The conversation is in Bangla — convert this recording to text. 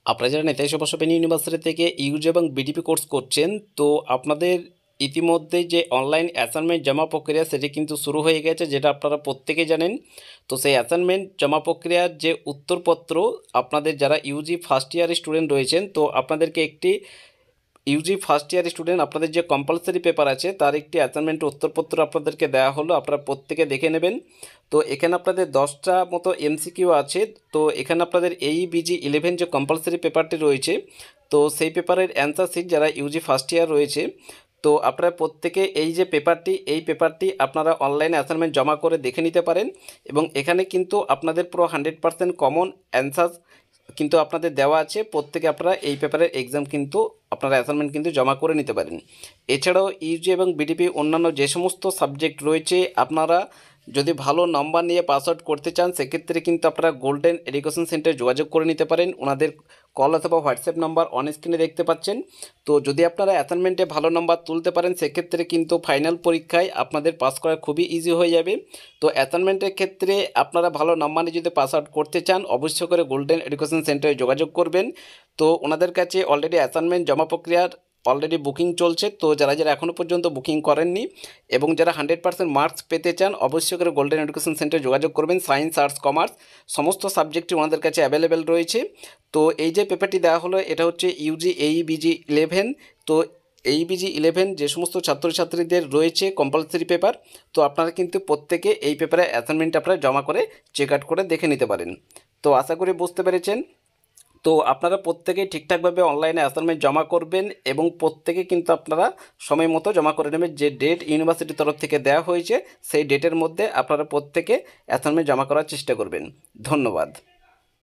আপনারা যারা নেতাজি সুভাষ ওপেন ইউনিভার্সিটি থেকে ইউজি এবং বিডিপি কোর্স করছেন, তো আপনাদের ইতিমধ্যে যে অনলাইন অ্যাসাইনমেন্ট জমা প্রক্রিয়া সেটি কিন্তু শুরু হয়ে গেছে, যেটা আপনারা প্রত্যেকেই জানেন। তো সেই অ্যাসাইনমেন্ট জমা প্রক্রিয়ার যে উত্তরপত্র আপনাদের যারা ইউজি ফার্স্ট ইয়ারের স্টুডেন্ট রয়েছেন, তো আপনাদেরকে একটি ইউজি ফার্স্ট ইয়ার স্টুডেন্ট আপনাদের যে কম্পালসারি পেপার আছে তার একটি অ্যাসাইনমেন্ট উত্তরপত্র আপনাদেরকে দেওয়া হলো, আপনারা প্রত্যেকে দেখে নেবেন। তো এখানে আপনাদের 10টা মতো এমসিকিউ আছে। তো এখানে আপনাদের AEBG-11 যে কম্পালসারি পেপারটি রয়েছে, তো সেই পেপারের অ্যান্সার শিট যারা ইউজি ফার্স্ট ইয়ার রয়েছে, তো আপনারা প্রত্যেকে এই পেপারটি আপনারা অনলাইনে অ্যাসাইনমেন্ট জমা করে দেখে নিতে পারেন। এবং এখানে কিন্তু আপনাদের পুরো 100% কমন অ্যান্সার কিন্তু আপনাদের দেওয়া আছে। প্রত্যেকে আপনারা এই পেপারের এক্সাম কিন্তু আপনারা অ্যাসাইনমেন্ট কিন্তু জমা করে নিতে পারেন। এছাড়াও ইউজি এবং বিডিপি অন্যান্য যে সমস্ত সাবজেক্ট রয়েছে, আপনারা যদি ভালো নাম্বার নিয়ে পাস আউট করতে চান সেক্ষেত্রে কিন্তু আপনারা গোল্ডেন এডুকেশন সেন্টারে যোগাযোগ করে নিতে পারেন। ওনাদের কল অথবা হোয়াটসঅ্যাপ নাম্বার অন স্ক্রিনে দেখতে পাচ্ছেন। তো যদি আপনারা অ্যাসাইনমেন্টে ভালো নাম্বার তুলতে পারেন সেক্ষেত্রে কিন্তু ফাইনাল পরীক্ষায় আপনাদের পাস করা খুবই ইজি হয়ে যাবে। তো অ্যাসাইনমেন্টের ক্ষেত্রে আপনারা ভালো নাম্বার নিয়ে যদি পাস আউট করতে চান অবশ্যই করে গোল্ডেন এডুকেশন সেন্টারে যোগাযোগ করবেন। তো ওনাদের কাছে অলরেডি অ্যাসাইনমেন্ট জমা প্রক্রিয়ার অলরেডি বুকিং চলছে। তো যারা যারা এখনও পর্যন্ত বুকিং করেননি এবং যারা 100% মার্কস পেতে চান অবশ্যই করে গোল্ডেন এডুকেশন সেন্টারে যোগাযোগ করবেন। সায়েন্স, আর্টস, কমার্স সমস্ত সাবজেক্টই ওনাদের কাছে অ্যাভেলেবেল রয়েছে। তো এই যে পেপারটি দেওয়া হলো এটা হচ্ছে ইউজি AEBG-11। তো AEBG-11 যে সমস্ত ছাত্রছাত্রীদের রয়েছে কম্পালসারি পেপার, তো আপনারা কিন্তু প্রত্যেকে এই পেপারে অ্যাসাইনমেন্ট আপনারা জমা করে চেক আউট করে দেখে নিতে পারেন। তো আশা করি বুঝতে পেরেছেন। তো আপনারা প্রত্যেকেই ঠিকঠাকভাবে অনলাইনে অ্যাসাইনমেন্ট জমা করবেন এবং প্রত্যেকে কিন্তু আপনারা সময় মতো জমা করে নেবেন। যে ডেট ইউনিভার্সিটির তরফ থেকে দেওয়া হয়েছে সেই ডেটের মধ্যে আপনারা প্রত্যেকে অ্যাসাইনমেন্ট জমা করার চেষ্টা করবেন। ধন্যবাদ।